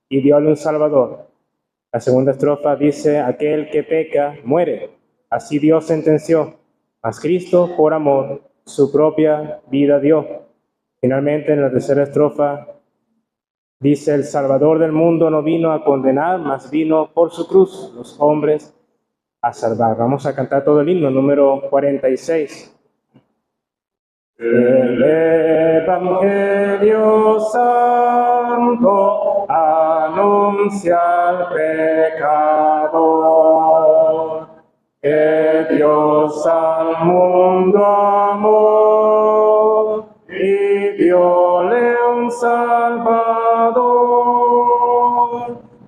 y diole un Salvador. La segunda estrofa dice, aquel que peca muere, así Dios sentenció, mas Cristo por amor su propia vida dio. Finalmente, en la tercera estrofa dice, el Salvador del mundo no vino a condenar, mas vino por su cruz los hombres a salvar. Vamos a cantar todo el himno, número 46. El Evangelio Santo anuncia al pecador, que Dios al mundo amó y diole un Salvador.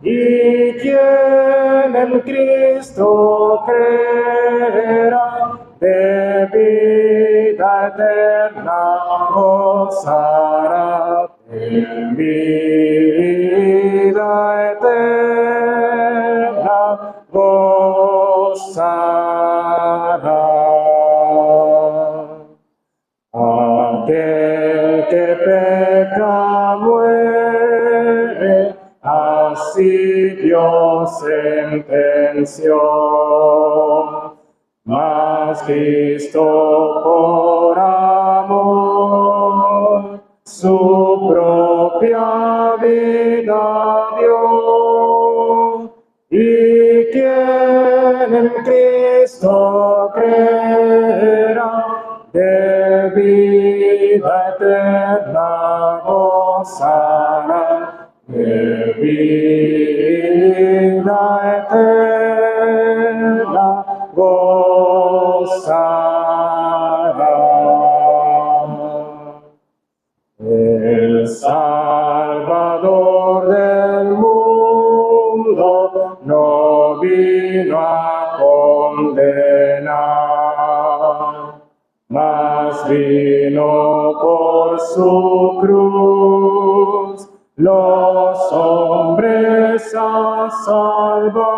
Y quien en Cristo creerá, de vida eterna gozará, de vida eterna gozará. Aquel que peca muere, así Dios sentenció. Mas Cristo por amor su propia vida dio. Y quien en Cristo creerá, de vida eterna gozará, de vida eterna gozará. El Salvador del mundo no vino a condenar, mas vino por su cruz los hombres a salvar.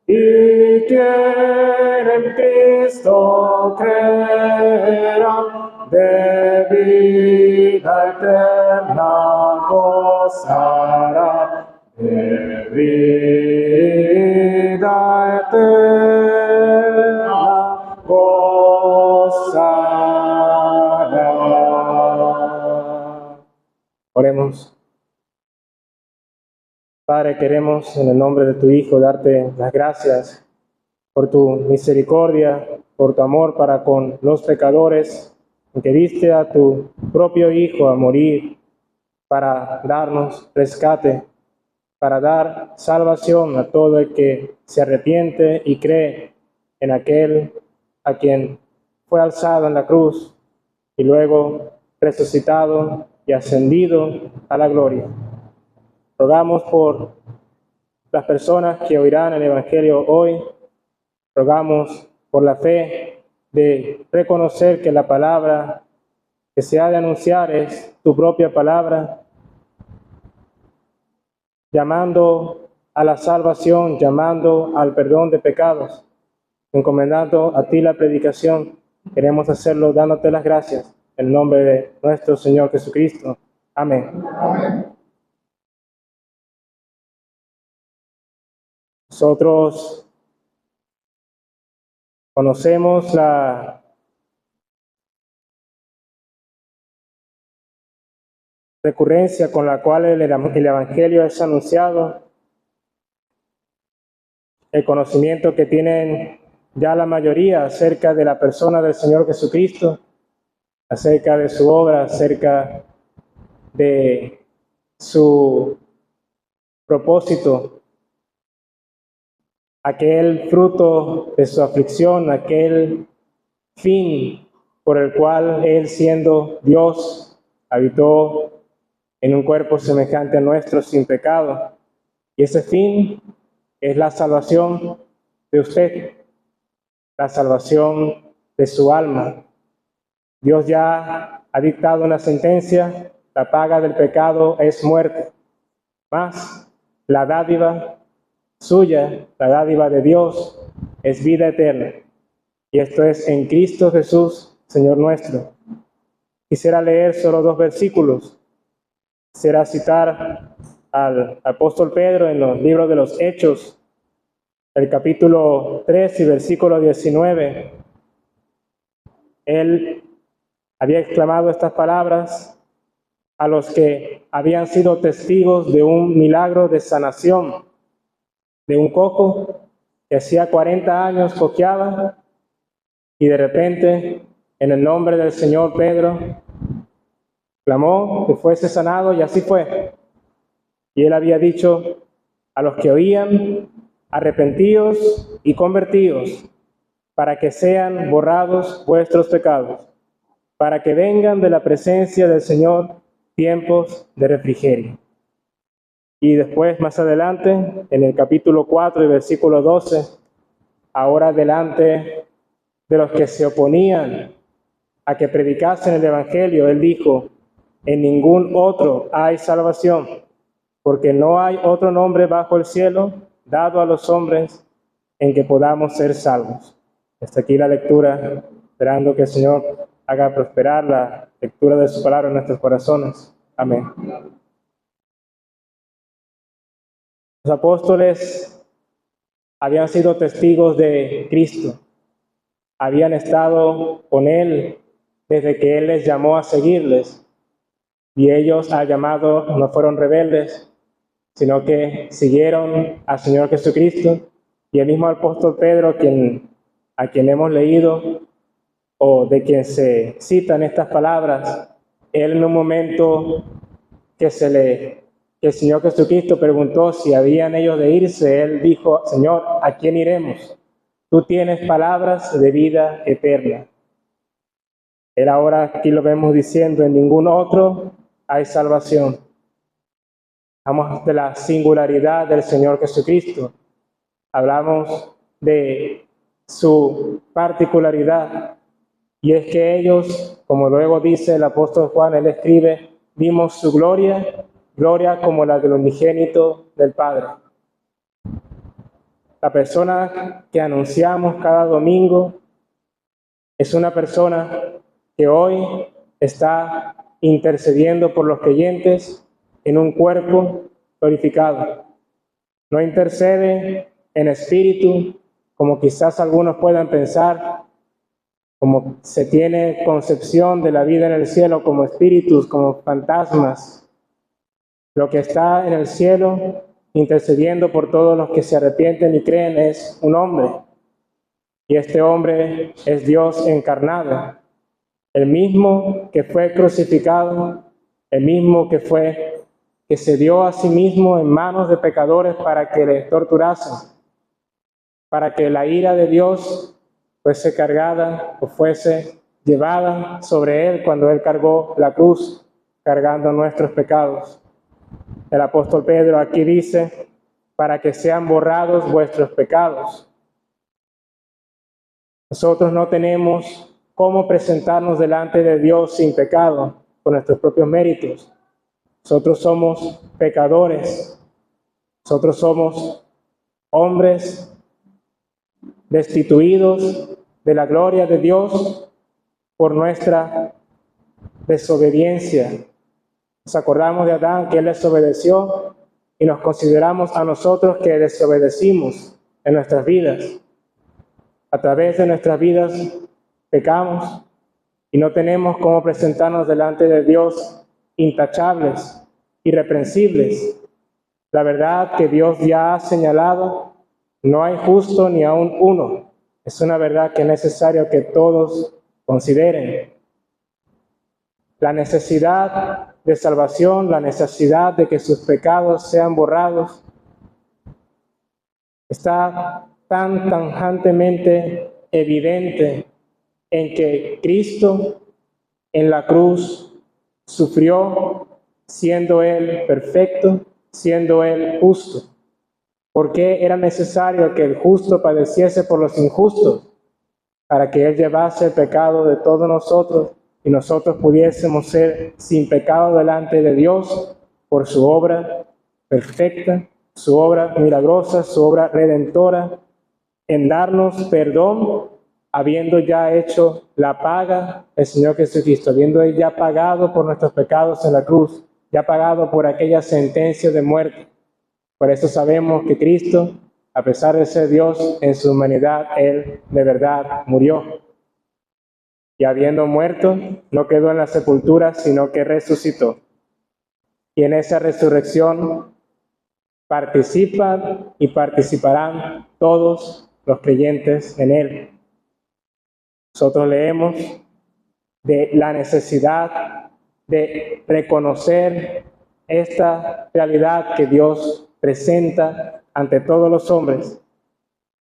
Y quien en Cristo creerá, de vida eterna gozará, de vida eterna gozará. Oremos. Padre, queremos en el nombre de tu Hijo darte las gracias por tu misericordia, por tu amor para con los pecadores, en que diste a tu propio Hijo a morir para darnos rescate, para dar salvación a todo el que se arrepiente y cree en aquel a quien fue alzado en la cruz y luego resucitado y ascendido a la gloria. Rogamos por las personas que oirán el Evangelio hoy. Rogamos por la fe de reconocer que la palabra que se ha de anunciar es tu propia palabra, llamando a la salvación, llamando al perdón de pecados, encomendando a ti la predicación. Queremos hacerlo dándote las gracias en el nombre de nuestro Señor Jesucristo. Amén. Amén. Nosotros conocemos la recurrencia con la cual el Evangelio es anunciado, el conocimiento que tienen ya la mayoría acerca de la persona del Señor Jesucristo, acerca de su obra, acerca de su propósito, aquel fruto de su aflicción, aquel fin por el cual Él, siendo Dios, habitó en un cuerpo semejante a nuestro sin pecado. Y ese fin es la salvación de usted, la salvación de su alma. Dios ya ha dictado una sentencia, la paga del pecado es muerte, mas la dádiva suya, la dádiva de Dios, es vida eterna. Y esto es en Cristo Jesús, Señor nuestro. Quisiera leer solo 2 versículos. quisiera citar al apóstol Pedro en los libros de los Hechos, el capítulo 3 y versículo 19. Él había exclamado estas palabras a los que habían sido testigos de un milagro de sanación de un cojo que hacía 40 años cojeaba, y de repente, en el nombre del Señor, Pedro clamó que fuese sanado, y así fue. Y él había dicho a los que oían: arrepentíos y convertíos, para que sean borrados vuestros pecados, para que vengan de la presencia del Señor tiempos de refrigerio. Y después, más adelante, en el capítulo 4 y versículo 12, ahora delante de los que se oponían a que predicasen el Evangelio, él dijo: en ningún otro hay salvación, porque no hay otro nombre bajo el cielo dado a los hombres en que podamos ser salvos. Hasta aquí la lectura, esperando que el Señor haga prosperar la lectura de su palabra en nuestros corazones. Amén. Los apóstoles habían sido testigos de Cristo, habían estado con Él desde que Él les llamó a seguirles, y ellos al llamado no fueron rebeldes, sino que siguieron al Señor Jesucristo. Y el mismo apóstol Pedro, a quien hemos leído, o de quien se citan estas palabras, él en un momento que el Señor Jesucristo preguntó si habían ellos de irse, él dijo: Señor, ¿a quién iremos? Tú tienes palabras de vida eterna. Él ahora aquí lo vemos diciendo: en ningún otro hay salvación. Hablamos de la singularidad del Señor Jesucristo. Hablamos de su particularidad. Y es que ellos, como luego dice el apóstol Juan, él escribe: vimos su gloria, gloria como la del unigénito del Padre. La persona que anunciamos cada domingo es una persona que hoy está intercediendo por los creyentes en un cuerpo glorificado. No intercede en espíritu, como quizás algunos puedan pensar, como se tiene concepción de la vida en el cielo como espíritus, como fantasmas. Lo que está en el cielo intercediendo por todos los que se arrepienten y creen es un hombre. Y este hombre es Dios encarnado, el mismo que fue crucificado, el mismo que se dio a sí mismo en manos de pecadores para que le torturasen, para que la ira de Dios fuese cargada o fuese llevada sobre él cuando él cargó la cruz, cargando nuestros pecados. El apóstol Pedro aquí dice: para que sean borrados vuestros pecados. Nosotros no tenemos cómo presentarnos delante de Dios sin pecado, por nuestros propios méritos. Nosotros somos pecadores. Nosotros somos hombres destituidos de la gloria de Dios por nuestra desobediencia. Nos acordamos de Adán, que él desobedeció, y nos consideramos a nosotros que desobedecimos en nuestras vidas. A través de nuestras vidas pecamos y no tenemos cómo presentarnos delante de Dios intachables, irreprensibles. La verdad que Dios ya ha señalado: no hay justo ni aun uno. Es una verdad que es necesario que todos consideren. La necesidad de salvación, la necesidad de que sus pecados sean borrados, está tan tajantemente evidente en que Cristo en la cruz sufrió, siendo Él perfecto, siendo Él justo. ¿Por qué era necesario que el justo padeciese por los injustos? Para que Él llevase el pecado de todos nosotros y nosotros pudiésemos ser sin pecado delante de Dios por su obra perfecta, su obra milagrosa, su obra redentora, en darnos perdón, habiendo ya hecho la paga el Señor Jesucristo, habiendo Él ya pagado por nuestros pecados en la cruz. ya pagado por aquella sentencia de muerte. Por eso sabemos que Cristo, a pesar de ser Dios en su humanidad, Él de verdad murió. Y habiendo muerto, no quedó en la sepultura, sino que resucitó. Y en esa resurrección participan y participarán todos los creyentes en Él. Nosotros leemos de la necesidad de reconocer esta realidad que Dios presenta ante todos los hombres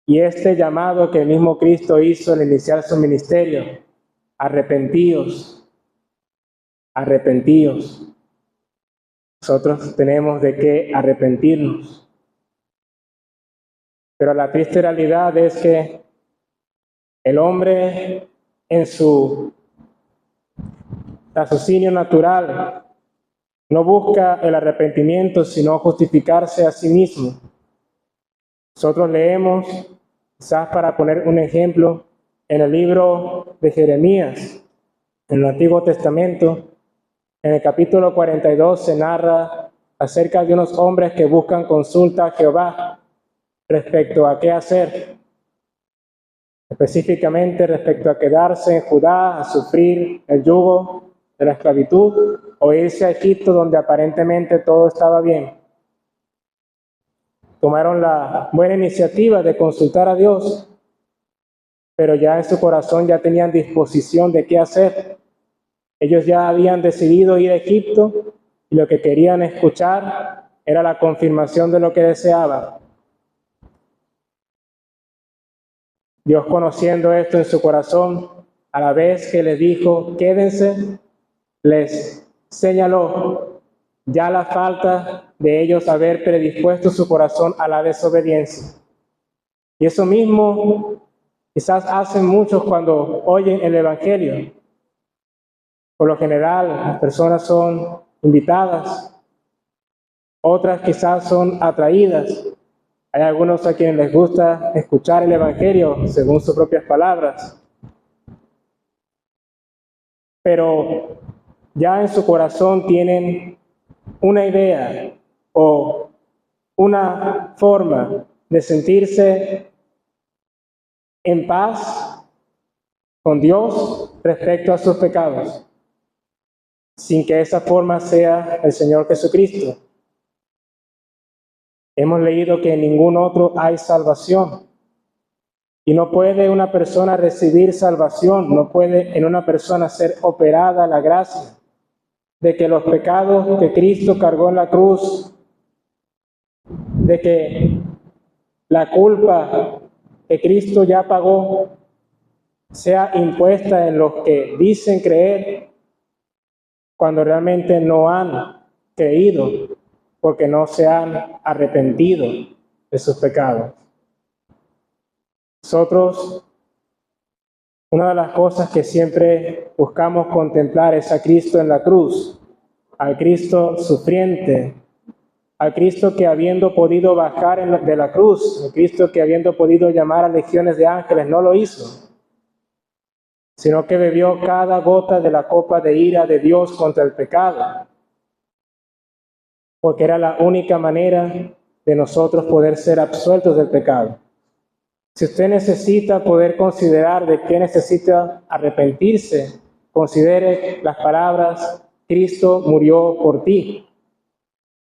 y este llamado que el mismo Cristo hizo al iniciar su ministerio: arrepentíos, arrepentíos. Nosotros tenemos de qué arrepentirnos. Pero la triste realidad es que el hombre, en su raciocinio natural, no busca el arrepentimiento, sino justificarse a sí mismo. Nosotros leemos, quizás para poner un ejemplo, en el libro de Jeremías, en el Antiguo Testamento, en el capítulo 42 se narra acerca de unos hombres que buscan consulta a Jehová respecto a qué hacer, específicamente respecto a quedarse en Judá, a sufrir el yugo de la esclavitud, o irse a Egipto, donde aparentemente todo estaba bien. Tomaron la buena iniciativa de consultar a Dios, pero ya en su corazón ya tenían disposición de qué hacer. Ellos ya habían decidido ir a Egipto y lo que querían escuchar era la confirmación de lo que deseaban. Dios, conociendo esto en su corazón, a la vez que les dijo, quédense, les señaló ya la falta de ellos haber predispuesto su corazón a la desobediencia. Y eso mismo quizás hacen muchos cuando oyen el Evangelio. Por lo general, las personas son invitadas, otras quizás son atraídas. Hay algunos a quienes les gusta escuchar el Evangelio según sus propias palabras. Pero ya en su corazón tienen una idea o una forma de sentirse en paz con Dios respecto a sus pecados, sin que esa forma sea el Señor Jesucristo. Hemos leído que en ningún otro hay salvación. Y no puede una persona recibir salvación, no puede en una persona ser operada la gracia de que los pecados que Cristo cargó en la cruz, de que la culpa que Cristo ya pagó, sea impuesta en los que dicen creer cuando realmente no han creído, porque no se han arrepentido de sus pecados. Nosotros, una de las cosas que siempre buscamos contemplar es a Cristo en la cruz, al Cristo sufriente, al Cristo que habiendo podido bajar de la cruz, al Cristo que habiendo podido llamar a legiones de ángeles, no lo hizo, sino que bebió cada gota de la copa de ira de Dios contra el pecado, porque era la única manera de nosotros poder ser absueltos del pecado. Si usted necesita poder considerar de qué necesita arrepentirse, considere las palabras, Cristo murió por ti.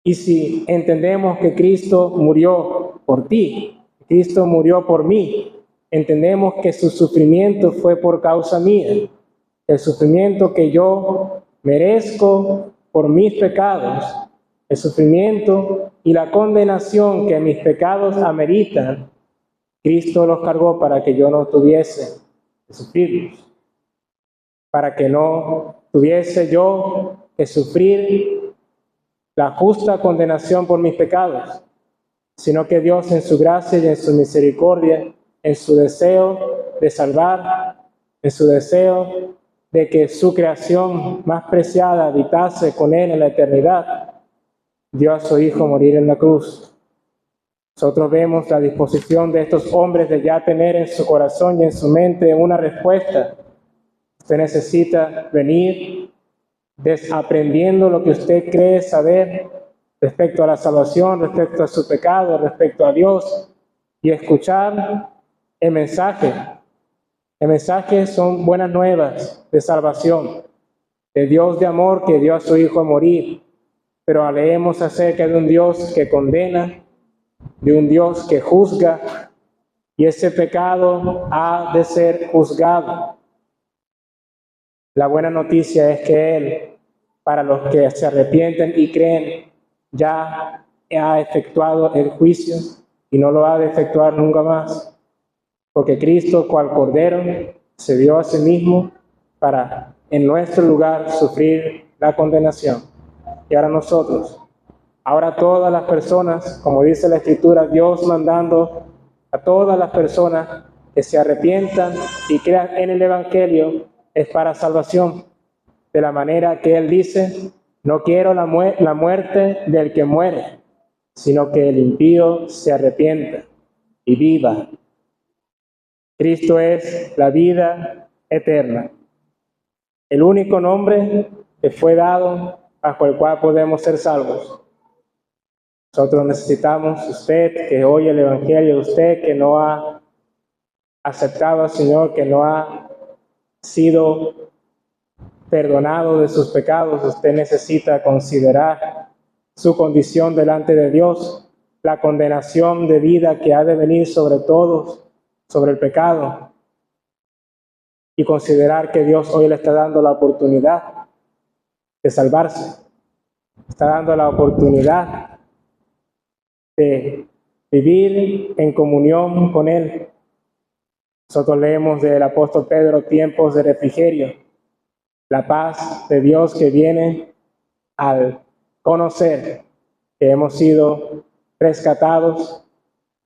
Y si entendemos que Cristo murió por ti, Cristo murió por mí, entendemos que su sufrimiento fue por causa mía. El sufrimiento que yo merezco por mis pecados, el sufrimiento y la condenación que mis pecados ameritan, Cristo los cargó para que yo no tuviese que sufrirlos, para que no tuviese yo que sufrir la justa condenación por mis pecados, sino que Dios en su gracia y en su misericordia, en su deseo de salvar, en su deseo de que su creación más preciada habitase con Él en la eternidad, dio a su Hijo morir en la cruz. Nosotros vemos la disposición de estos hombres de ya tener en su corazón y en su mente una respuesta. Usted necesita venir desaprendiendo lo que usted cree saber respecto a la salvación, respecto a su pecado, respecto a Dios, y escuchar el mensaje. El mensaje son buenas nuevas de salvación, de Dios de amor que dio a su Hijo a morir. Pero leemos acerca de un Dios que condena, de un Dios que juzga, y ese pecado ha de ser juzgado. La buena noticia es que Él, para los que se arrepienten y creen, ya ha efectuado el juicio y no lo ha de efectuar nunca más. Porque Cristo, cual Cordero, se dio a sí mismo para en nuestro lugar sufrir la condenación. Y ahora nosotros, ahora todas las personas, como dice la Escritura, Dios mandando a todas las personas que se arrepientan y crean en el Evangelio, es para salvación. De la manera que Él dice, no quiero la muerte del que muere, sino que el impío se arrepienta y viva. Cristo es la vida eterna, el único nombre que fue dado bajo el cual podemos ser salvos. Nosotros necesitamos, usted que oye el Evangelio, usted que no ha aceptado al Señor, que no ha sido perdonado de sus pecados, usted necesita considerar su condición delante de Dios, la condenación de vida que ha de venir sobre todos, sobre el pecado, y considerar que Dios hoy le está dando la oportunidad de salvarse, está dando la oportunidad de vivir en comunión con Él. Nosotros leemos del apóstol Pedro tiempos de refrigerio, la paz de Dios que viene al conocer que hemos sido rescatados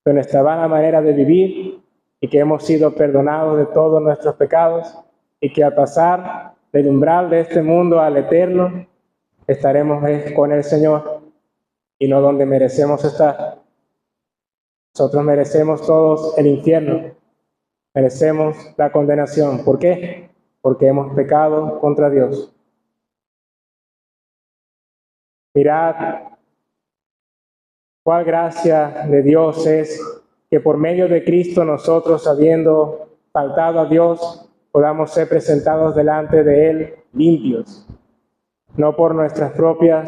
de nuestra vana manera de vivir y que hemos sido perdonados de todos nuestros pecados y que al pasar del umbral de este mundo al eterno estaremos con el Señor y no donde merecemos estar. Nosotros merecemos todos el infierno, merecemos la condenación. ¿Por qué? Porque hemos pecado contra Dios. Mirad cuál gracia de Dios es que por medio de Cristo nosotros, habiendo faltado a Dios, podamos ser presentados delante de Él limpios. No por nuestra propia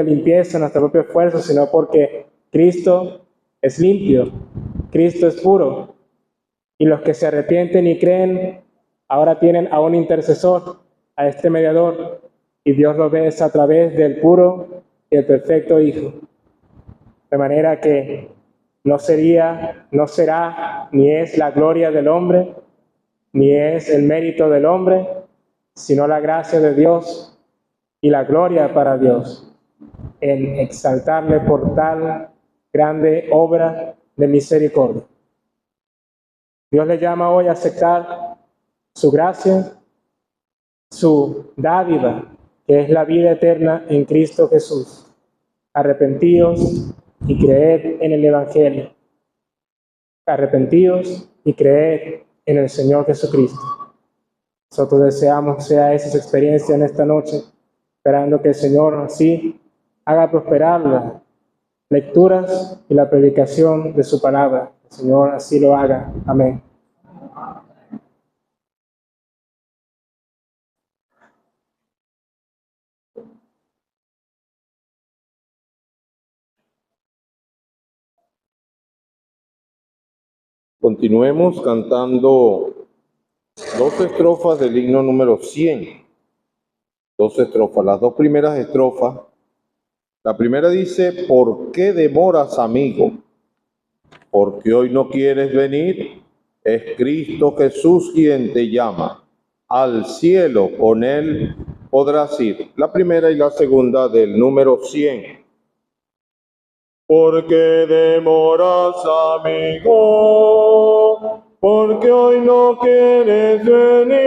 limpieza, nuestro propio esfuerzo, sino porque Cristo es limpio, Cristo es puro. Y los que se arrepienten y creen, ahora tienen a un intercesor, a este mediador, y Dios lo ve a través del puro y el perfecto Hijo. De manera que no será, ni es la gloria del hombre, ni es el mérito del hombre, sino la gracia de Dios y la gloria para Dios, en exaltarle por tal grande obra de misericordia. Dios le llama hoy a aceptar su gracia, su dádiva, que es la vida eterna en Cristo Jesús. Arrepentíos y creed en el Evangelio. Arrepentíos y creed en el Señor Jesucristo. Nosotros deseamos sea esa experiencia en esta noche, esperando que el Señor así haga prosperar las lecturas y la predicación de su palabra. El Señor así lo haga. Amén. Continuemos cantando 2 estrofas del himno número 100. 2 estrofas, las 2 primeras estrofas. La primera dice, ¿por qué demoras, amigo? Porque hoy no quieres venir. Es Cristo Jesús quien te llama. Al cielo con Él podrás ir. La primera y la segunda del número 100. ¿Por qué demoras, amigo? Porque hoy no quieres venir.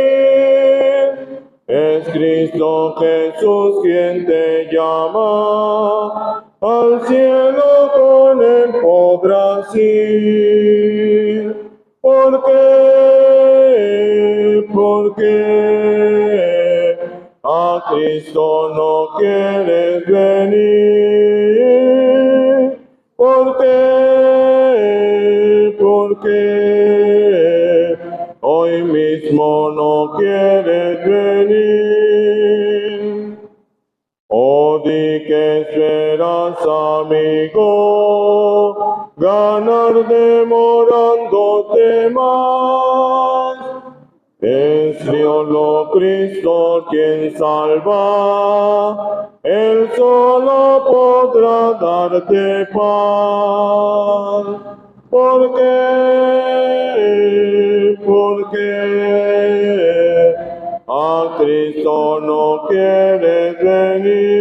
Es Cristo Jesús quien te llama. Al cielo con Él podrás ir. ¿Por qué? Porque a Cristo Cristo, no quieres venir. ¿Por qué? ¿Por qué? Hoy mismo no quieres venir. Oh, di que esperas, amigo, ganar demorándote más. Es solo Cristo quien salva, Él solo podrá darte paz. ¿Por qué? ¿Por qué? A Cristo no quieres venir.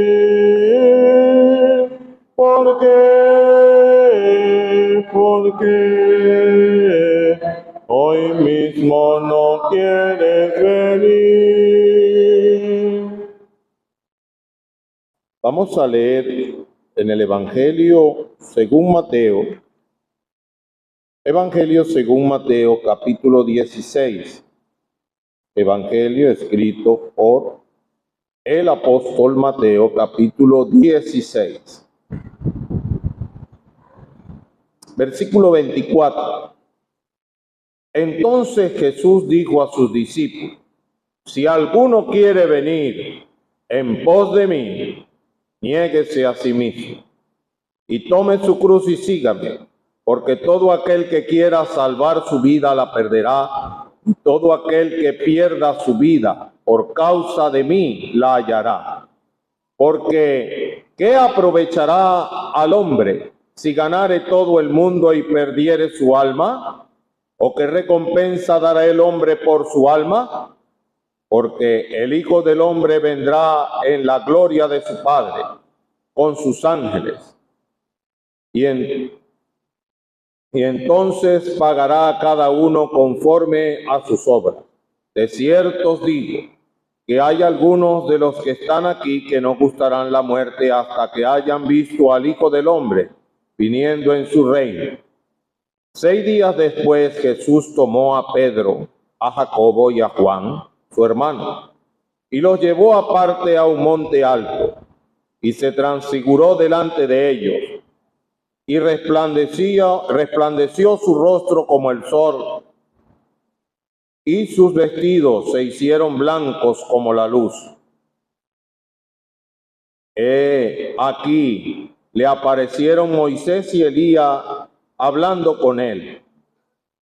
¿Por qué? ¿Por qué? Hoy mismo no quieres venir. Vamos a leer en el Evangelio según Mateo. Evangelio según Mateo, capítulo 16. Evangelio escrito por el apóstol Mateo, capítulo 16. Versículo 24. Entonces Jesús dijo a sus discípulos: si alguno quiere venir en pos de mí, niéguese a sí mismo y tome su cruz y sígame, porque todo aquel que quiera salvar su vida la perderá, y todo aquel que pierda su vida por causa de mí la hallará. Porque ¿qué aprovechará al hombre si ganare todo el mundo y perdiere su alma? ¿O qué recompensa dará el hombre por su alma? Porque el Hijo del Hombre vendrá en la gloria de su Padre con sus ángeles, y entonces pagará a cada uno conforme a sus obras. De cierto os digo que hay algunos de los que están aquí que no gustarán la muerte hasta que hayan visto al Hijo del Hombre viniendo en su reino. 6 días después Jesús tomó a Pedro, a Jacobo y a Juan, su hermano, y los llevó aparte a un monte alto, y se transfiguró delante de ellos, y resplandeció su rostro como el sol, y sus vestidos se hicieron blancos como la luz. Aquí le aparecieron Moisés y Elías hablando con él.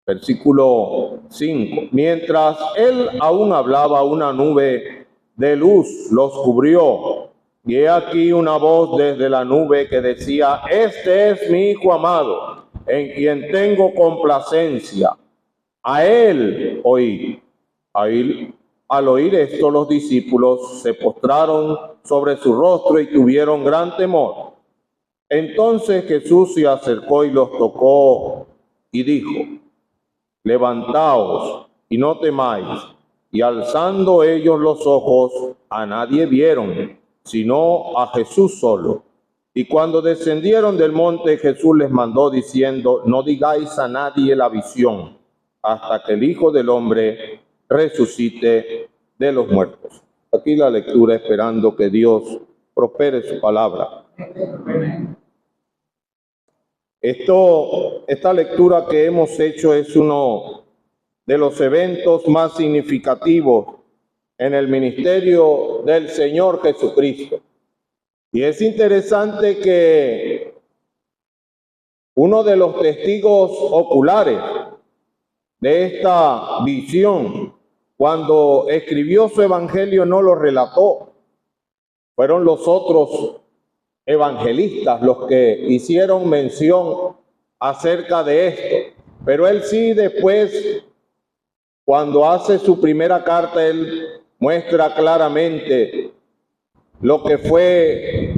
Versículo 5. Mientras él aún hablaba, una nube de luz los cubrió. Y he aquí una voz desde la nube que decía: este es mi Hijo amado, en quien tengo complacencia. A él oí. Al oír esto, los discípulos se postraron sobre su rostro y tuvieron gran temor. Entonces Jesús se acercó y los tocó y dijo: levantaos y no temáis. Y alzando ellos los ojos, a nadie vieron, sino a Jesús solo. Y cuando descendieron del monte, Jesús les mandó diciendo: no digáis a nadie la visión, hasta que el Hijo del Hombre resucite de los muertos. Aquí la lectura, esperando que Dios prospere su palabra. Esta lectura que hemos hecho es uno de los eventos más significativos en el ministerio del Señor Jesucristo. Y es interesante que uno de los testigos oculares de esta visión, cuando escribió su evangelio, no lo relató. Fueron los otros evangelistas los que hicieron mención acerca de esto. Pero él sí, después, cuando hace su primera carta, él muestra claramente lo que fue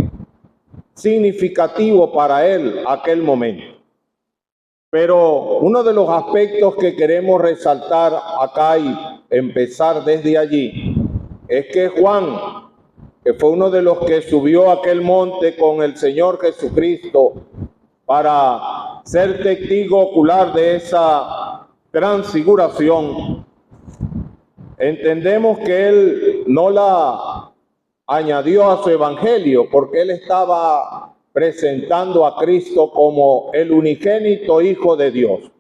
significativo para él aquel momento. Pero uno de los aspectos que queremos resaltar acá y empezar desde allí es que Juan, que fue uno de los que subió a aquel monte con el Señor Jesucristo para ser testigo ocular de esa transfiguración, entendemos que él no la añadió a su evangelio, porque él estaba presentando a Cristo como el unigénito Hijo de Dios,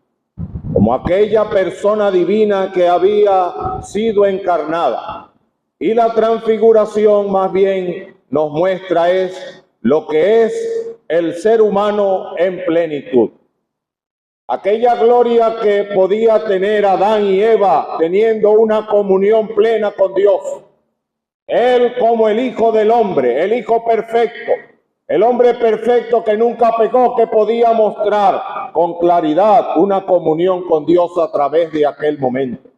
como aquella persona divina que había sido encarnada. Y la transfiguración más bien nos muestra es lo que es el ser humano en plenitud. Aquella gloria que podía tener Adán y Eva teniendo una comunión plena con Dios. Él como el Hijo del Hombre, el Hijo perfecto, el hombre perfecto que nunca pecó, que podía mostrar con claridad una comunión con Dios a través de aquel momento.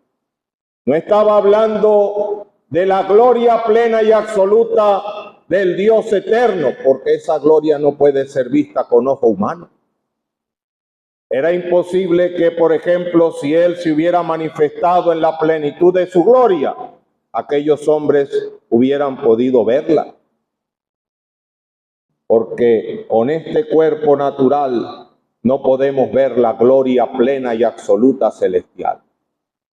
No estaba hablando de la gloria plena y absoluta del Dios eterno, porque esa gloria no puede ser vista con ojo humano. Era imposible que, por ejemplo, si Él se hubiera manifestado en la plenitud de su gloria, aquellos hombres hubieran podido verla. Porque con este cuerpo natural no podemos ver la gloria plena y absoluta celestial.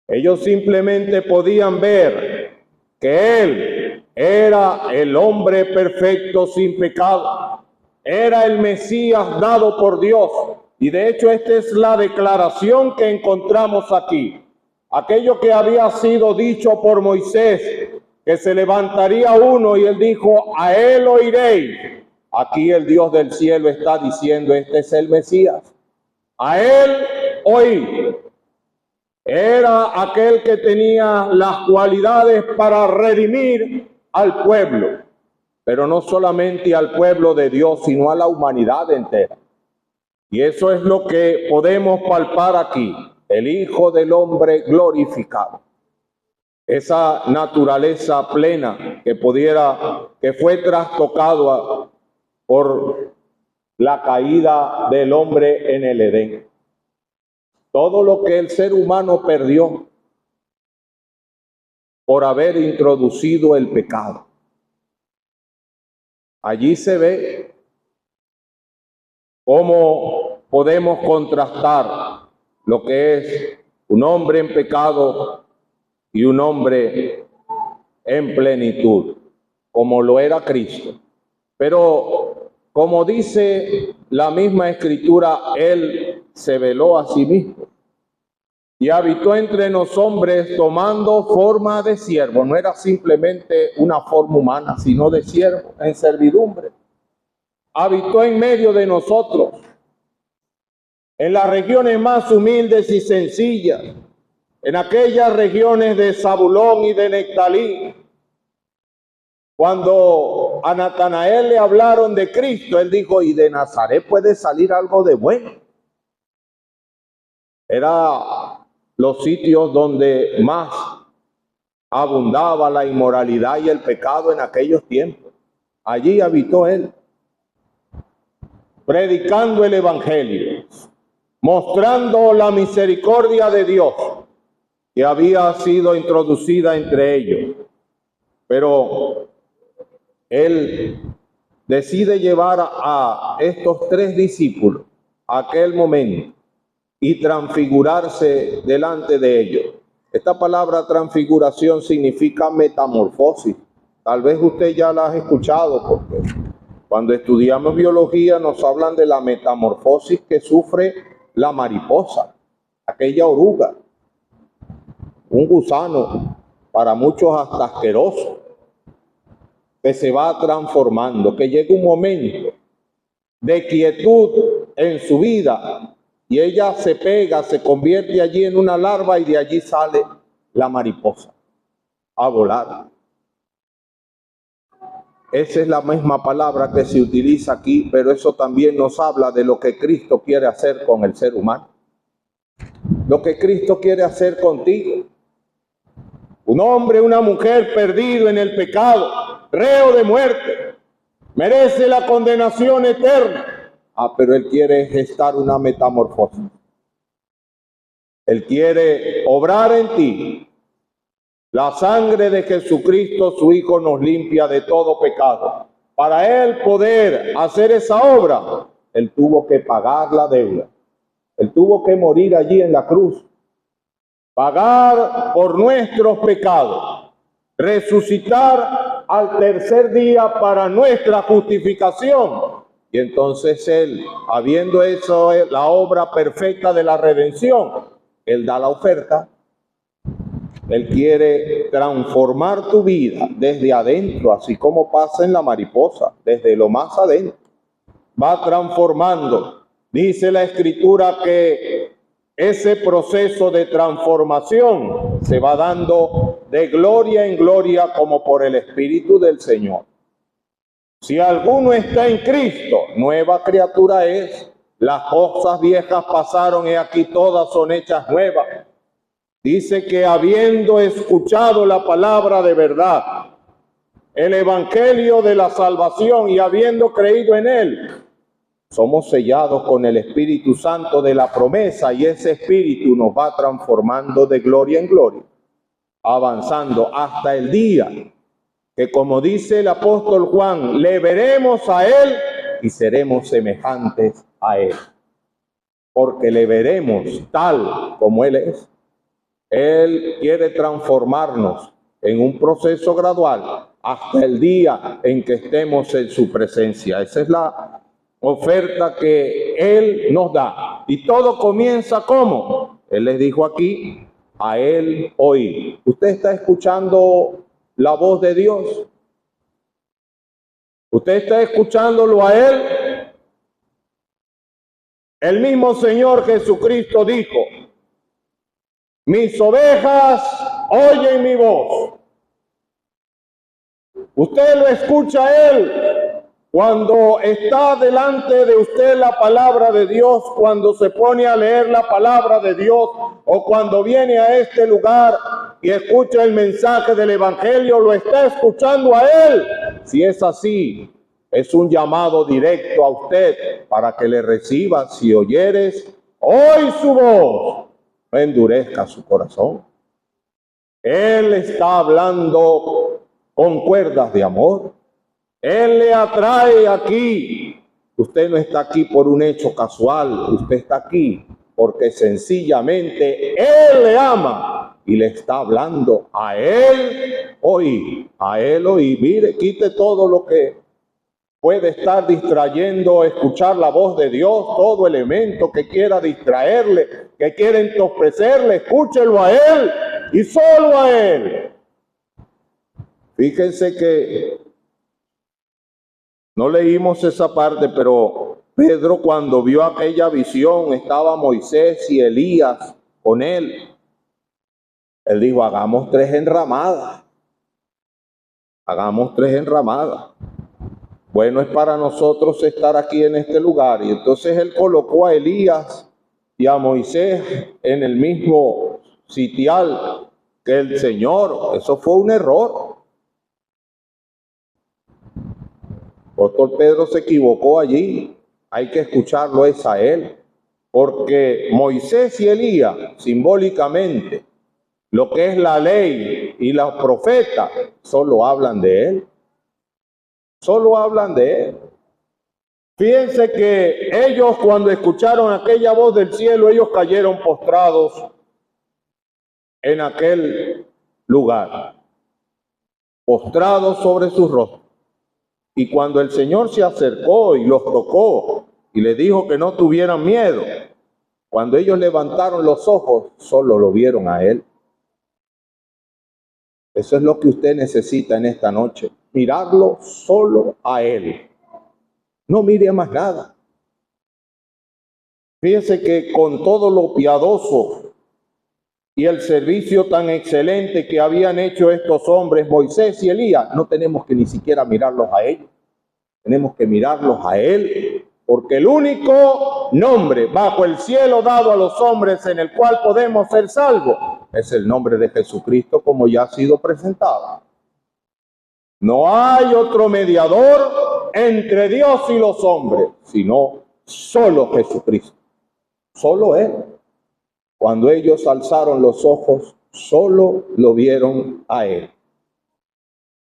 Ellos simplemente podían ver que Él era el hombre perfecto sin pecado, era el Mesías dado por Dios. Y de hecho esta es la declaración que encontramos aquí. Aquello que había sido dicho por Moisés, que se levantaría uno y él dijo, a él oiréis. Aquí el Dios del cielo está diciendo, este es el Mesías. A él oí. Era aquel que tenía las cualidades para redimir al pueblo, pero no solamente al pueblo de Dios, sino a la humanidad entera. Y eso es lo que podemos palpar aquí, el Hijo del Hombre glorificado. Esa naturaleza plena que fue trastocado por la caída del hombre en el Edén. Todo lo que el ser humano perdió por haber introducido el pecado. Allí se ve cómo podemos contrastar lo que es un hombre en pecado y un hombre en plenitud, como lo era Cristo. Pero como dice la misma Escritura, Él se veló a sí mismo y habitó entre los hombres tomando forma de siervo. No era simplemente una forma humana, sino de siervo, en servidumbre. Habitó en medio de nosotros, en las regiones más humildes y sencillas, en aquellas regiones de Zabulón y de Nectalí. Cuando a Natanael le hablaron de Cristo, él dijo, ¿y de Nazaret puede salir algo de bueno? Era los sitios donde más abundaba la inmoralidad y el pecado en aquellos tiempos. Allí habitó él, predicando el evangelio, mostrando la misericordia de Dios que había sido introducida entre ellos. Pero él decide llevar a estos 3 discípulos a aquel momento y transfigurarse delante de ellos. Esta palabra transfiguración significa metamorfosis. Tal vez usted ya la ha escuchado, porque cuando estudiamos biología nos hablan de la metamorfosis que sufre la mariposa, aquella oruga, un gusano, para muchos hasta asqueroso, que se va transformando, que llega un momento de quietud en su vida y ella se pega, se convierte allí en una larva y de allí sale la mariposa a volar. Esa es la misma palabra que se utiliza aquí, pero eso también nos habla de lo que Cristo quiere hacer con el ser humano. Lo que Cristo quiere hacer contigo. Un hombre, una mujer perdido en el pecado, reo de muerte, merece la condenación eterna. Pero Él quiere gestar una metamorfosis. Él quiere obrar en ti. La sangre de Jesucristo, su Hijo, nos limpia de todo pecado. Para Él poder hacer esa obra, Él tuvo que pagar la deuda. Él tuvo que morir allí en la cruz. Pagar por nuestros pecados. Resucitar al tercer día para nuestra justificación. Y entonces Él, habiendo hecho la obra perfecta de la redención, Él da la oferta. Él quiere transformar tu vida desde adentro, así como pasa en la mariposa, desde lo más adentro. Va transformando. Dice la Escritura que ese proceso de transformación se va dando de gloria en gloria como por el Espíritu del Señor. Si alguno está en Cristo, nueva criatura es. Las cosas viejas pasaron y aquí todas son hechas nuevas. Dice que habiendo escuchado la palabra de verdad, el evangelio de la salvación y habiendo creído en él, somos sellados con el Espíritu Santo de la promesa y ese Espíritu nos va transformando de gloria en gloria, avanzando hasta el día que, como dice el apóstol Juan, le veremos a él y seremos semejantes a él, porque le veremos tal como él es. Él quiere transformarnos en un proceso gradual hasta el día en que estemos en su presencia. Esa es la oferta que Él nos da. Y todo comienza ¿cómo? Él les dijo aquí, a Él oír. ¿Usted está escuchando la voz de Dios? ¿Usted está escuchándolo a Él? El mismo Señor Jesucristo dijo, mis ovejas oyen mi voz. Usted lo escucha a Él cuando está delante de usted la palabra de Dios, cuando se pone a leer la palabra de Dios o cuando viene a este lugar y escucha el mensaje del Evangelio, lo está escuchando a Él. Si es así, es un llamado directo a usted para que le reciba. Si oyeres hoy su voz, no endurezca su corazón. Él está hablando con cuerdas de amor. Él le atrae aquí. Usted no está aquí por un hecho casual. Usted está aquí porque sencillamente Él le ama y le está hablando a Él hoy. A Él hoy. Mire, quite todo lo que puede estar distrayendo, escuchar la voz de Dios, todo elemento que quiera distraerle, que quiera entorpecerle, escúchelo a Él y solo a Él. Fíjense que no leímos esa parte, pero Pedro, cuando vio aquella visión, estaba Moisés y Elías con él. Él dijo, hagamos 3 enramadas. Hagamos 3 enramadas. Bueno es para nosotros estar aquí en este lugar. Y entonces él colocó a Elías y a Moisés en el mismo sitial que el Señor. Eso fue un error. El apóstol Pedro se equivocó allí. Hay que escucharlo es a él. Porque Moisés y Elías, simbólicamente, lo que es la ley y los profetas, solo hablan de él. Solo hablan de él. Fíjense que ellos, cuando escucharon aquella voz del cielo, ellos cayeron postrados en aquel lugar, postrados sobre sus rostros. Y cuando el Señor se acercó y los tocó y les dijo que no tuvieran miedo, cuando ellos levantaron los ojos, solo lo vieron a Él. Eso es lo que usted necesita en esta noche, mirarlo solo a Él. No mire a más nada. Fíjese que con todo lo piadoso y el servicio tan excelente que habían hecho estos hombres, Moisés y Elías, no tenemos que ni siquiera mirarlos a ellos. Tenemos que mirarlos a Él, porque el único nombre bajo el cielo dado a los hombres en el cual podemos ser salvos es el nombre de Jesucristo, como ya ha sido presentado. No hay otro mediador entre Dios y los hombres, sino solo Jesucristo. Solo Él. Cuando ellos alzaron los ojos, solo lo vieron a Él.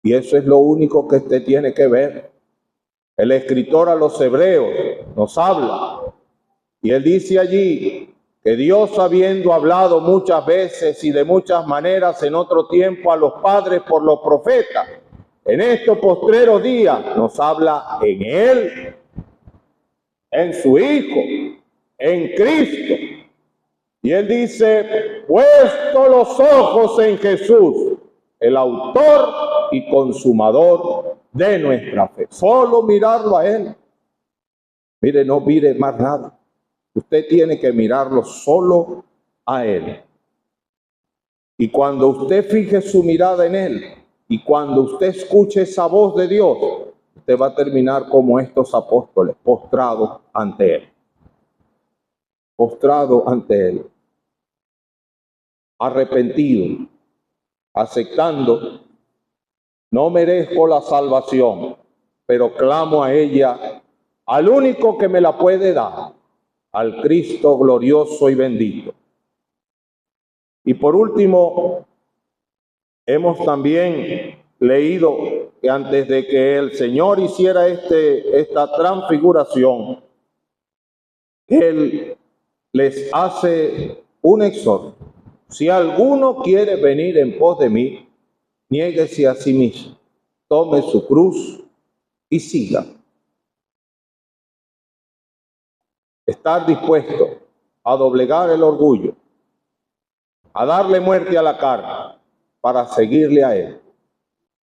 Y eso es lo único que usted tiene que ver. El escritor a los hebreos nos habla. Y él dice allí que Dios, habiendo hablado muchas veces y de muchas maneras en otro tiempo a los padres por los profetas, en estos postreros días nos habla en Él, en su Hijo, en Cristo. Y Él dice, puesto los ojos en Jesús, el autor y consumador de nuestra fe. Solo mirarlo a Él. Mire, no mire más nada. Usted tiene que mirarlo solo a Él. Y cuando usted fije su mirada en Él, y cuando usted escuche esa voz de Dios, usted va a terminar como estos apóstoles, postrado ante Él. Postrado ante Él. Arrepentido, aceptando, no merezco la salvación, pero clamo a ella, al único que me la puede dar, al Cristo glorioso y bendito. Y por último, hemos también leído que antes de que el Señor hiciera esta transfiguración, Él les hace un exhorto. Si alguno quiere venir en pos de mí, niéguese a sí mismo, tome su cruz y siga. Estar dispuesto a doblegar el orgullo, a darle muerte a la carne, para seguirle a Él.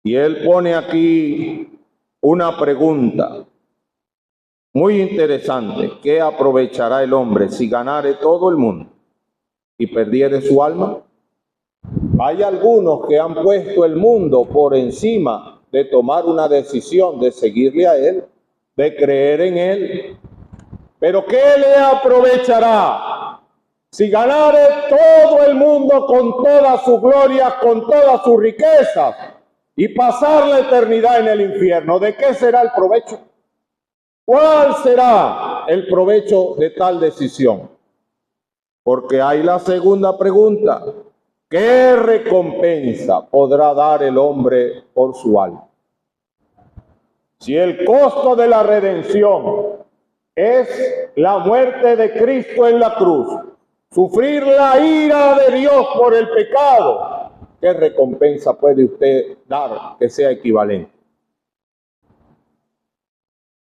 Y Él pone aquí una pregunta muy interesante. ¿Qué aprovechará el hombre si ganare todo el mundo y perdiere su alma? Hay algunos que han puesto el mundo por encima de tomar una decisión de seguirle a Él, de creer en Él. Pero ¿qué le aprovechará si ganare todo el mundo con toda su gloria, con todas sus riquezas y pasar la eternidad en el infierno? ¿De qué será el provecho? ¿Cuál será el provecho de tal decisión? Porque hay la segunda pregunta. ¿Qué recompensa podrá dar el hombre por su alma? Si el costo de la redención es la muerte de Cristo en la cruz, sufrir la ira de Dios por el pecado, ¿qué recompensa puede usted dar que sea equivalente?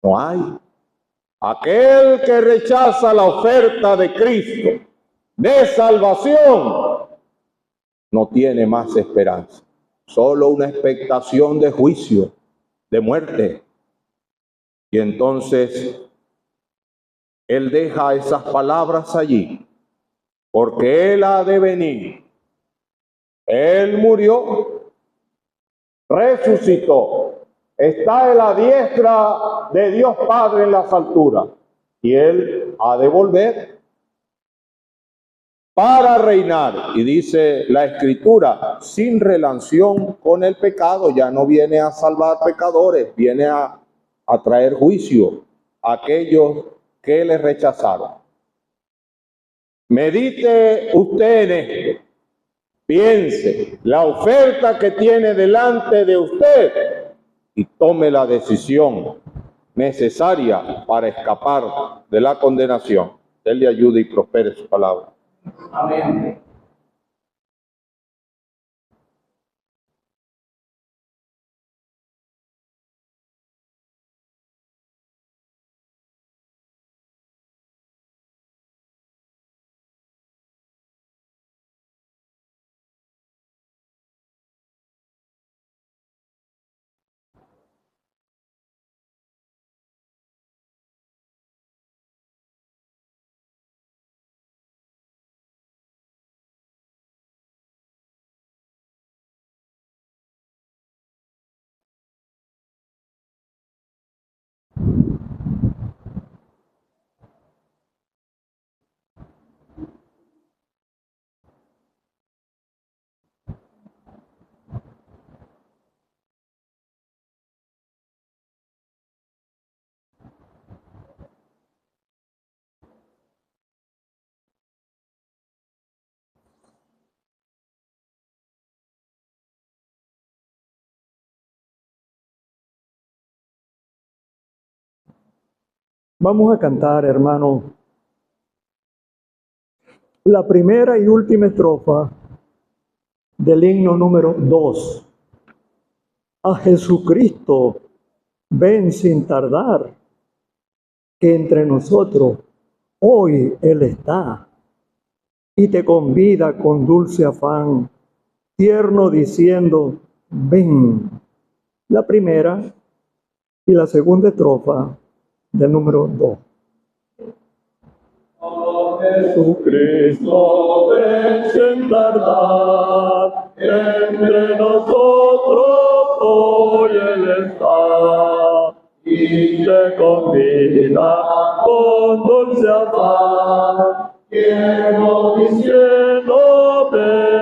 No hay. Aquel que rechaza la oferta de Cristo de salvación no tiene más esperanza, solo una expectación de juicio, de muerte. Y entonces Él deja esas palabras allí, porque Él ha de venir. Él murió, resucitó, está en la diestra de Dios Padre en las alturas, y Él ha de volver para reinar. Y dice la Escritura, sin relación con el pecado. Ya no viene a salvar pecadores, viene a traer juicio a aquellos que le rechazaron. Medite usted en esto. Piense la oferta que tiene delante de usted y tome la decisión necesaria para escapar de la condenación. Él le ayude y prospere su palabra. Amén. Vamos a cantar, hermano, la primera y última estrofa del himno número 2. a Jesucristo, ven sin tardar, que entre nosotros hoy Él está y te convida con dulce afán, tierno diciendo, ven. La primera y la segunda estrofa del número 2. Oh, Jesucristo, ven sin tardar, entre nosotros hoy Él está, y te convida con dulce afán, quiero diciendo ven.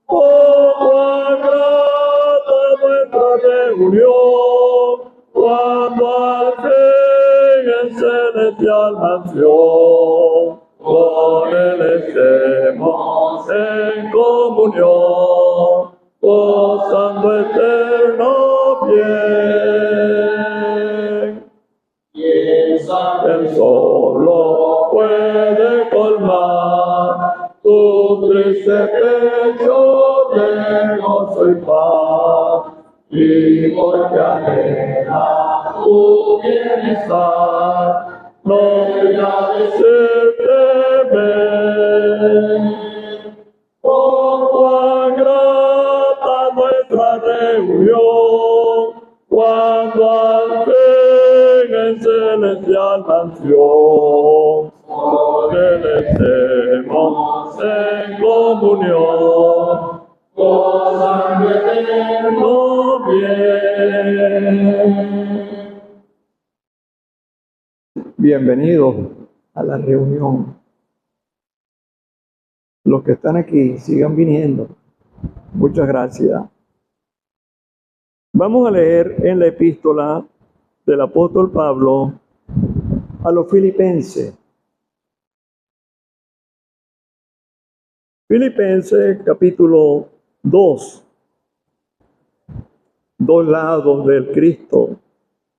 Oh, cuán grata nuestra reunión, cuando al fin en celestial mansión con Él estemos en comunión, gozando eterno bien. Él solo puede colmar tu triste pecho de gozo y paz, y porque anhela tu bienestar, no voy a decirte ven. Oh, cuán grata nuestra reunión, cuando al fin en celestial mansión con Él estemos en comunión, gozando eterno bien. Bienvenidos a la reunión. Los que están aquí, sigan viniendo. Muchas gracias. Vamos a leer en la epístola del apóstol Pablo a los Filipenses. Filipenses capítulo 2. Dos lados del Cristo,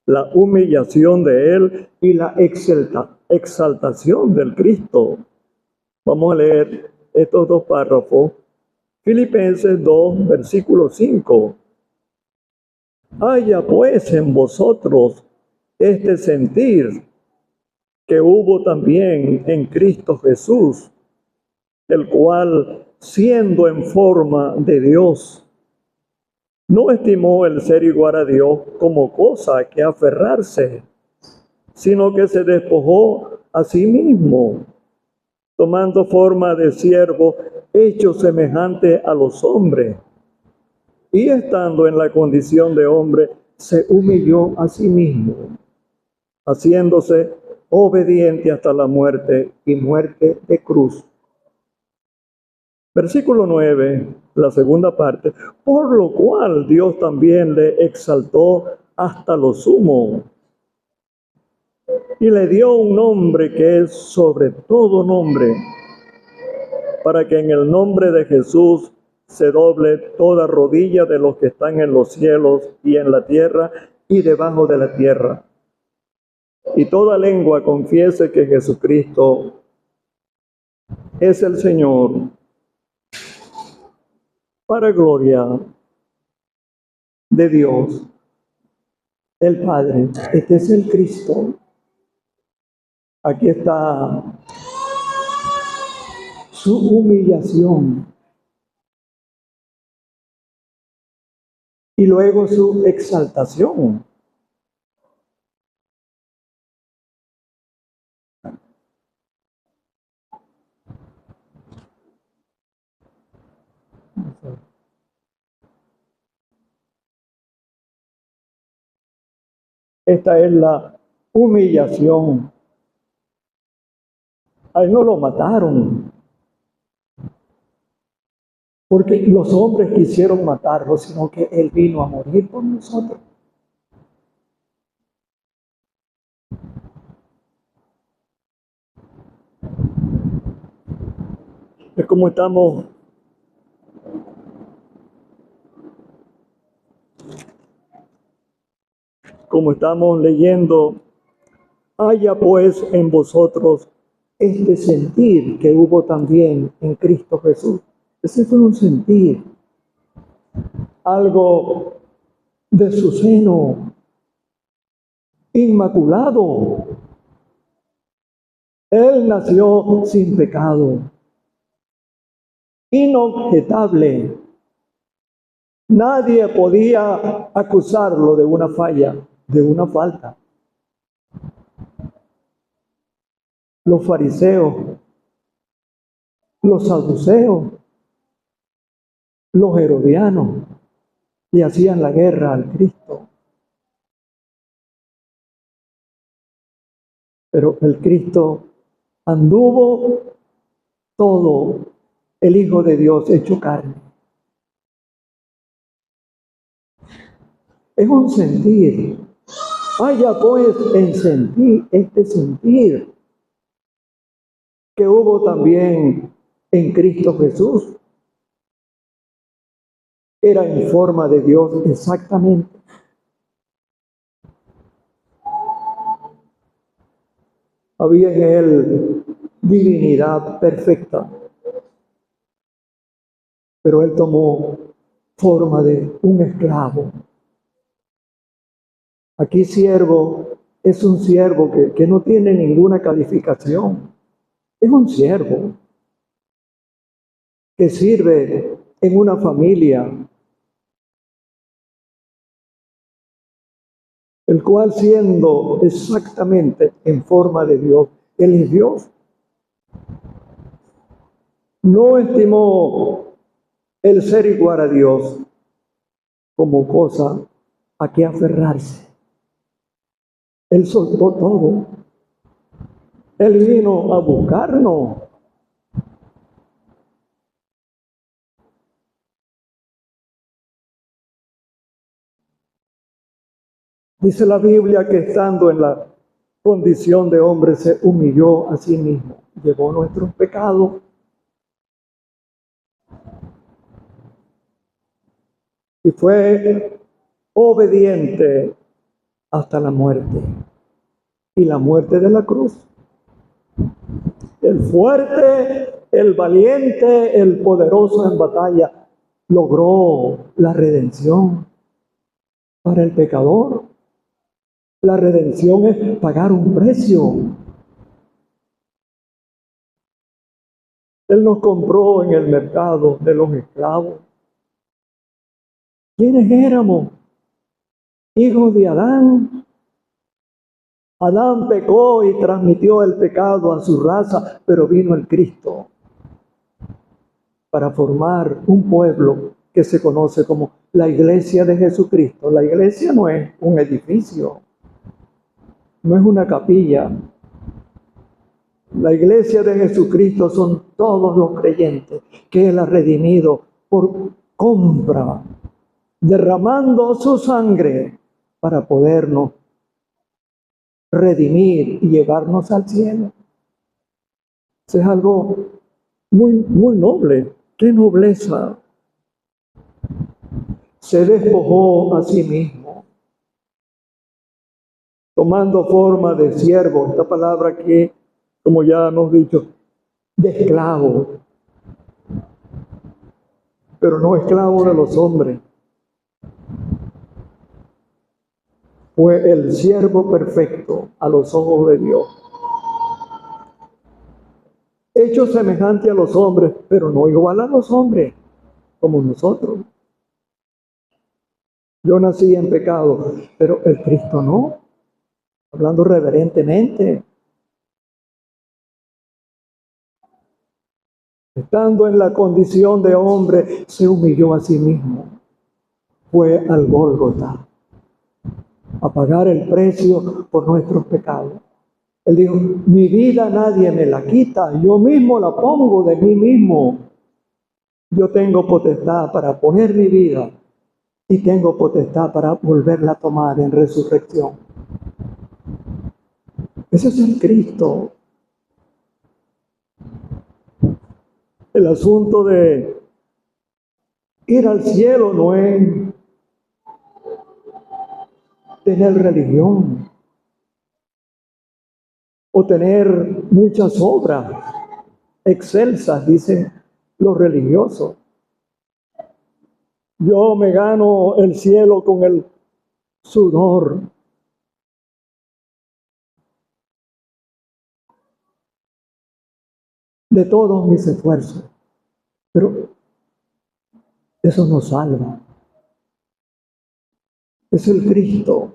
la humillación de Él y la exaltación del Cristo. Vamos a leer estos dos párrafos. Filipenses 2, versículo 5. Haya pues en vosotros este sentir que hubo también en Cristo Jesús, el cual, siendo en forma de Dios, no estimó el ser igual a Dios como cosa a que aferrarse, sino que se despojó a sí mismo, tomando forma de siervo, hecho semejante a los hombres, y estando en la condición de hombre, se humilló a sí mismo, haciéndose obediente hasta la muerte y muerte de cruz. Versículo 9, la segunda parte. Por lo cual Dios también le exaltó hasta lo sumo y le dio un nombre que es sobre todo nombre, para que en el nombre de Jesús se doble toda rodilla de los que están en los cielos y en la tierra y debajo de la tierra, y toda lengua confiese que Jesucristo es el Señor, para gloria de Dios el Padre. Este es el Cristo. Aquí está su humillación y luego su exaltación. Esta es la humillación. A él no lo mataron, porque los hombres quisieron matarlo, sino que él vino a morir por nosotros. Es como estamos leyendo, haya pues en vosotros este sentir que hubo también en Cristo Jesús. Ese fue un sentir. algo de su seno, inmaculado. Él nació sin pecado, inobjetable. Nadie podía acusarlo de una falla, de una falta. Los fariseos, los saduceos, los herodianos le hacían la guerra al Cristo. Pero el Cristo anduvo todo, el Hijo de Dios hecho carne. Es un sentir. Vaya pues en sentir, este sentir que hubo también en Cristo Jesús. Era en forma de Dios exactamente. Había en él divinidad perfecta, pero él tomó forma de un esclavo. Aquí siervo es un siervo que no tiene ninguna calificación. Es un siervo que sirve en una familia, el cual siendo exactamente en forma de Dios, Él es Dios. No estimó el ser igual a Dios como cosa a que aferrarse. Él soltó todo. Él vino a buscarnos. Dice la Biblia que estando en la condición de hombre se humilló a sí mismo, llevó nuestros pecados y fue obediente hasta la muerte, y la muerte de la cruz. El fuerte, el valiente, el poderoso en batalla logró la redención para el pecador. La redención es pagar un precio. Él nos compró en el mercado de los esclavos. ¿Quiénes éramos? Hijos de Adán. Adán pecó y transmitió el pecado a su raza, pero vino el Cristo para formar un pueblo que se conoce como la Iglesia de Jesucristo. La iglesia no es un edificio, no es una capilla. La Iglesia de Jesucristo son todos los creyentes que Él ha redimido por compra, derramando su sangre para podernos redimir y llevarnos al cielo. Eso es algo muy noble. ¡Qué nobleza! Se despojó a sí mismo, tomando forma de siervo. Esta palabra aquí, como ya hemos dicho, de esclavo. Pero no esclavo de los hombres. Fue el siervo perfecto a los ojos de Dios. Hecho semejante a los hombres, pero no igual a los hombres, como nosotros. Yo nací en pecado, pero el Cristo no. Hablando reverentemente. Estando en la condición de hombre, se humilló a sí mismo. Fue al Gólgota a pagar el precio por nuestros pecados. Él dijo, mi vida nadie me la quita, yo mismo la pongo de mí mismo. Yo tengo potestad para poner mi vida y tengo potestad para volverla a tomar en resurrección. Ese es el Cristo. El asunto de ir al cielo no es tener religión o tener muchas obras excelsas, dicen los religiosos. Yo me gano el cielo con el sudor de todos mis esfuerzos. Pero eso no salva. Es el Cristo.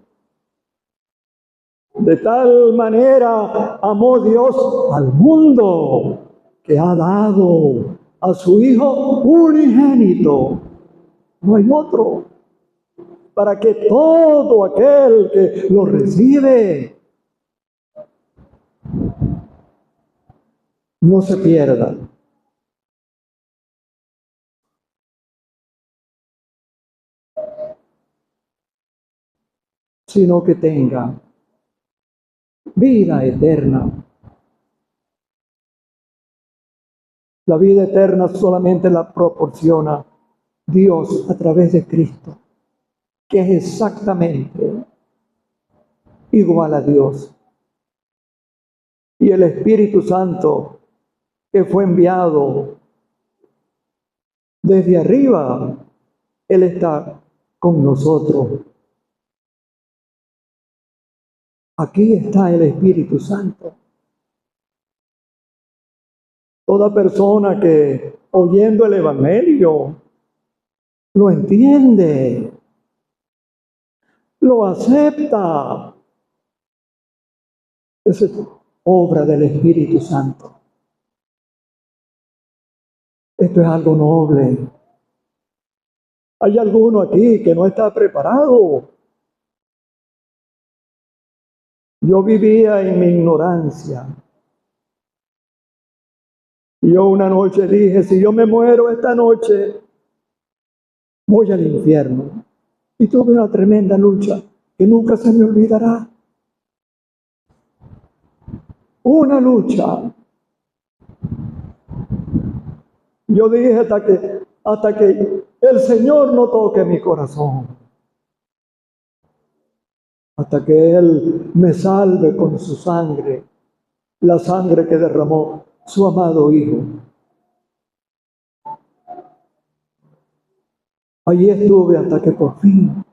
De tal manera amó Dios al mundo que ha dado a su Hijo unigénito. No hay otro. Para que todo aquel que lo recibe no se pierda, sino que tenga vida eterna. La vida eterna solamente la proporciona Dios a través de Cristo, que es exactamente igual a Dios. Y el Espíritu Santo, que fue enviado desde arriba, Él está con nosotros. Aquí está el Espíritu Santo. Toda persona que oyendo el Evangelio lo entiende, lo acepta, es obra del Espíritu Santo. Esto es algo noble. Hay alguno aquí que no está preparado. Yo vivía en mi ignorancia. Yo una noche dije, si yo me muero esta noche, voy al infierno. Y tuve una tremenda lucha que nunca se me olvidará. Una lucha. Yo dije hasta que el Señor no toque mi corazón. Hasta que Él me salve con su sangre, la sangre que derramó su amado Hijo. Allí estuve hasta que por fin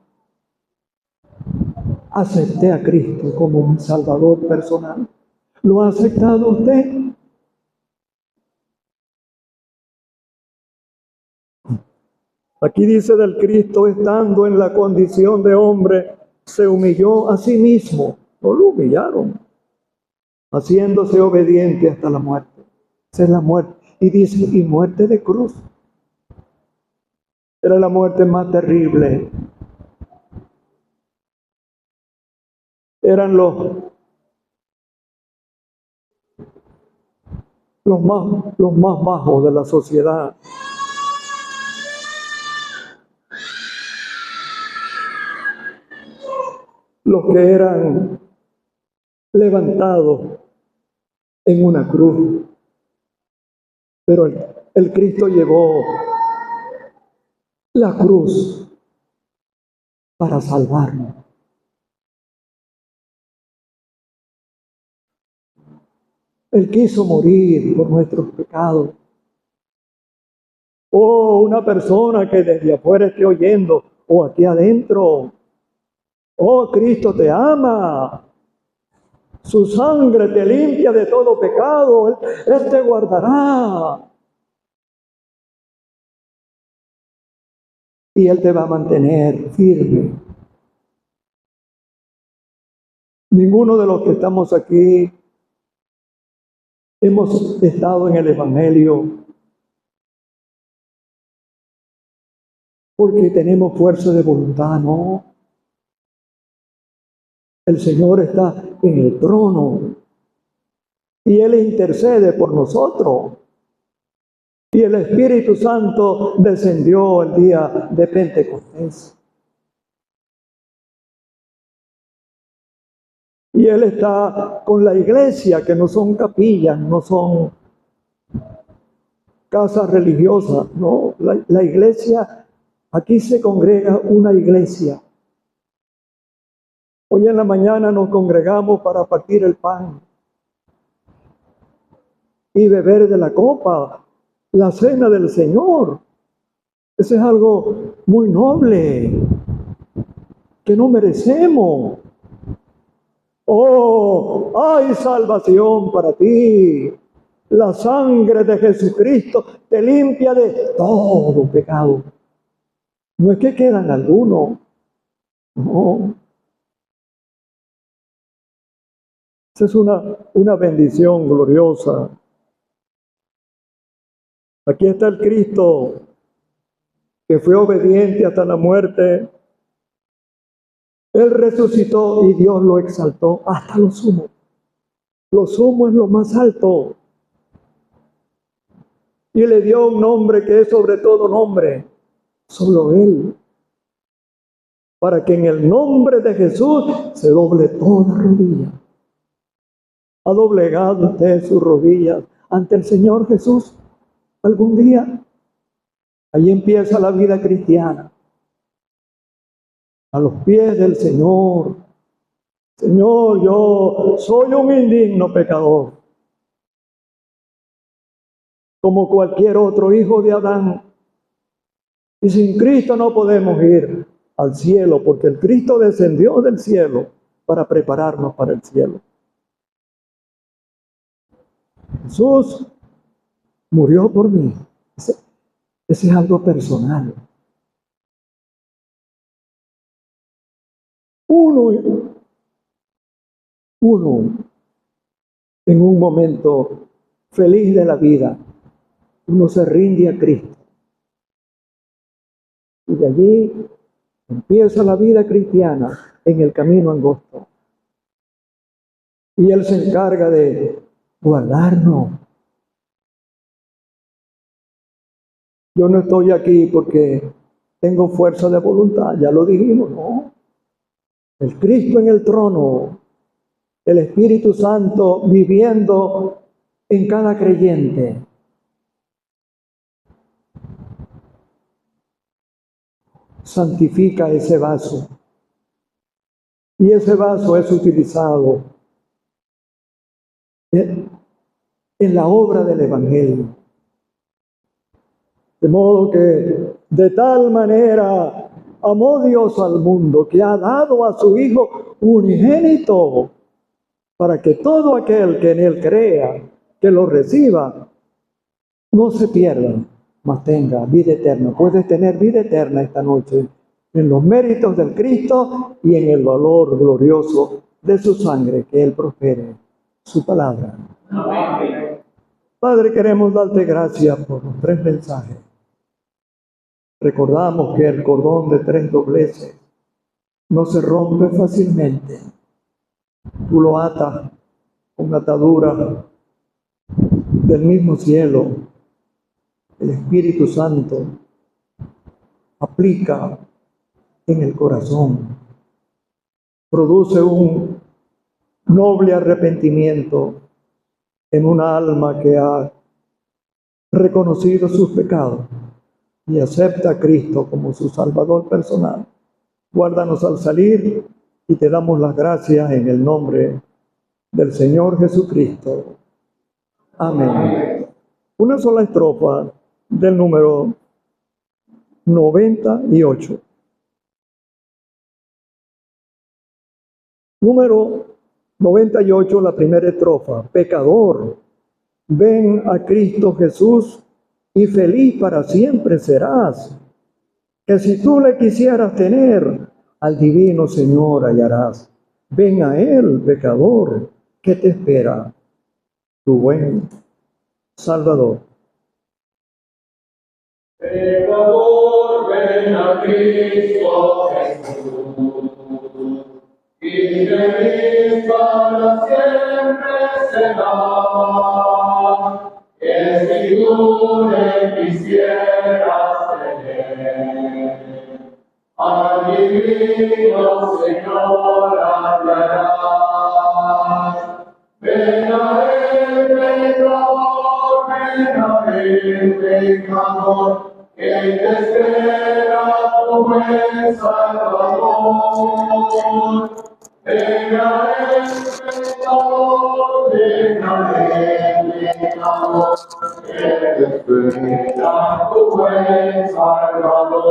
acepté a Cristo como mi Salvador personal. ¿Lo ha aceptado usted? Aquí dice del Cristo, estando en la condición de hombre, se humilló a sí mismo. No lo humillaron, haciéndose obediente hasta la muerte. Esa es la muerte. Y dice, y muerte de cruz. Era la muerte más terrible. Eran los más bajos de la sociedad. Los que eran levantados en una cruz. Pero el Cristo llevó la cruz para salvarnos. Él quiso morir por nuestros pecados. Oh, una persona que desde afuera esté oyendo, o aquí adentro, oh, Cristo te ama. Su sangre te limpia de todo pecado. Él te guardará. Y Él te va a mantener firme. Ninguno de los que estamos aquí hemos estado en el Evangelio porque tenemos fuerza de voluntad, no. El Señor está en el trono y Él intercede por nosotros. Y el Espíritu Santo descendió el día de Pentecostés. Y Él está con la iglesia, que no son capillas, no son casas religiosas, no. La iglesia, aquí se congrega una iglesia. Hoy en la mañana nos congregamos para partir el pan y beber de la copa, la cena del Señor. Eso es algo muy noble que no merecemos. Oh, hay salvación para ti. La sangre de Jesucristo te limpia de todo pecado. No es que quedan algunos, no. Esa es una bendición gloriosa. Aquí está el Cristo que fue obediente hasta la muerte. Él resucitó y Dios lo exaltó hasta lo sumo. Lo sumo es lo más alto. Y le dio un nombre que es sobre todo nombre. Solo Él. Para que en el nombre de Jesús se doble toda rodilla. ¿Ha doblegado usted sus rodillas ante el Señor Jesús algún día? Ahí empieza la vida cristiana. A los pies del Señor. Señor, yo soy un indigno pecador. Como cualquier otro hijo de Adán. Y sin Cristo no podemos ir al cielo, porque el Cristo descendió del cielo para prepararnos para el cielo. Jesús murió por mí. Ese es algo personal. Uno en un momento feliz de la vida, uno se rinde a Cristo. Y de allí empieza la vida cristiana en el camino angosto. Y Él se encarga de guardarnos. Yo no estoy aquí porque tengo fuerza de voluntad, ya lo dijimos, ¿no? El Cristo en el trono, el Espíritu Santo viviendo en cada creyente. Santifica ese vaso. Y ese vaso es utilizado en la obra del Evangelio. De modo que de tal manera amó Dios al mundo que ha dado a su Hijo unigénito para que todo aquel que en Él crea, que lo reciba, no se pierda, mas tenga vida eterna. Puedes tener vida eterna esta noche en los méritos del Cristo y en el valor glorioso de su sangre, que Él prospere su palabra. Amén. Padre, queremos darte gracias por los 3 mensajes. Recordamos que el cordón de 3 dobleces no se rompe fácilmente. Tú lo atas con atadura del mismo cielo. El Espíritu Santo aplica en el corazón. Produce un noble arrepentimiento en una alma que ha reconocido sus pecados y acepta a Cristo como su Salvador personal. Guárdanos al salir y te damos las gracias en el nombre del Señor Jesucristo. Amén. Una sola estrofa del número 98. Número 98, la primera estrofa. Pecador, ven a Cristo Jesús y feliz para siempre serás. Que si tú le quisieras tener, al divino Señor hallarás. Ven a Él, pecador, que te espera, tu buen Salvador. Pecador, ven a Cristo Jesús, y feliz para siempre será. Que si tú le quisieras tener, al divino Señor hallarás. Ven a Él, pecador, ven a Él, pecador, que te espera tu buen Salvador. Ven a Él, pecador, ven a Él, pecador, pecador, que espera tu buen Salvador.